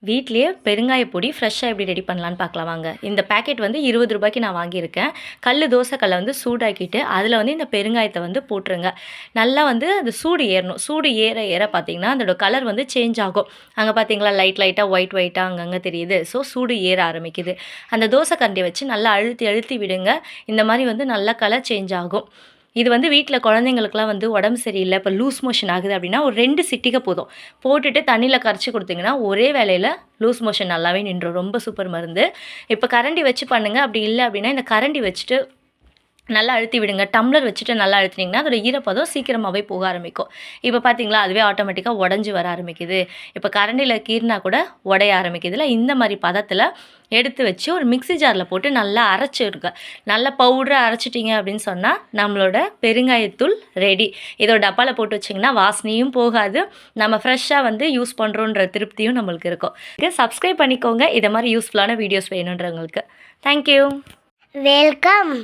வீட்லேயே பெருங்காய பொடி ஃப்ரெஷ்ஷாக எப்படி ரெடி பண்ணலான்னு பார்க்கலாம் வாங்க. இந்த பேக்கெட் வந்து 20 ரூபாய்க்கு நான் வாங்கியிருக்கேன். தோசை கல்லை வந்து சூடாக்கிட்டு அதில் வந்து இந்த பெருங்காயத்தை வந்து போட்டுருங்க. நல்லா வந்து அந்த சூடு ஏறணும். சூடு ஏற ஏற பார்த்தீங்கன்னா அதோட கலர் வந்து சேஞ்ச் ஆகும். அங்கே பார்த்தீங்களா லைட்டாக ஒயிட்டாக அங்கங்கே தெரியுது. ஸோ சூடு ஏற ஆரம்பிக்குது. அந்த தோசை கரண்டியை வச்சு நல்லா அழுத்தி அழுத்தி விடுங்க. இந்த மாதிரி வந்து நல்லா கலர் சேஞ்ச் ஆகும். இது வந்து வீட்டில் குழந்தைங்களுக்குலாம் வந்து உடம்பு சரியில்லை, இப்போ லூஸ் மோஷன் ஆகுது அப்படின்னா ஒரு 2 சிட்டிகை போதும். போட்டுட்டு தண்ணியில் கரைச்சி கொடுத்தீங்கன்னா ஒரே வேளையில் லூஸ் மோஷன் நல்லாவே நின்றும். ரொம்ப சூப்பர் மருந்து. இப்போ கரண்டி வச்சு பண்ணுங்கள். அப்படி இல்லை அப்படின்னா இந்த கரண்டி வச்சுட்டு நல்லா அழுத்தி விடுங்க. டம்ளர் வச்சுட்டு நல்லா அழுத்தினீங்கன்னா அதோட ஈரப்பதம் சீக்கிரமாகவே போக ஆரம்பிக்கும். இப்போ பார்த்தீங்களா அதுவே ஆட்டோமேட்டிக்காக உடஞ்சி வர ஆரம்பிக்குது. இப்போ கரண்டியில் கீறினா கூட உடைய ஆரம்பிக்குதுல. இந்த மாதிரி பதத்தில் எடுத்து வச்சு ஒரு மிக்ஸி ஜாரில் போட்டு நல்லா அரைச்சிடுங்க. நல்லா பவுடராக அரைச்சிட்டிங்க அப்படின்னு சொன்னால் நம்மளோட பெருங்காயத்தூள் ரெடி. இதோட டப்பாவில் போட்டு வச்சிங்கன்னா வாசனையும் போகாது. நம்ம ஃப்ரெஷ்ஷாக வந்து யூஸ் பண்ணுறோன்ற திருப்தியும் நம்மளுக்கு இருக்கும். சப்ஸ்கிரைப் பண்ணிக்கோங்க இதை மாதிரி யூஸ்ஃபுல்லான வீடியோஸ் வேணுன்றவங்களுக்கு. தேங்க்யூ. வெல்கம்.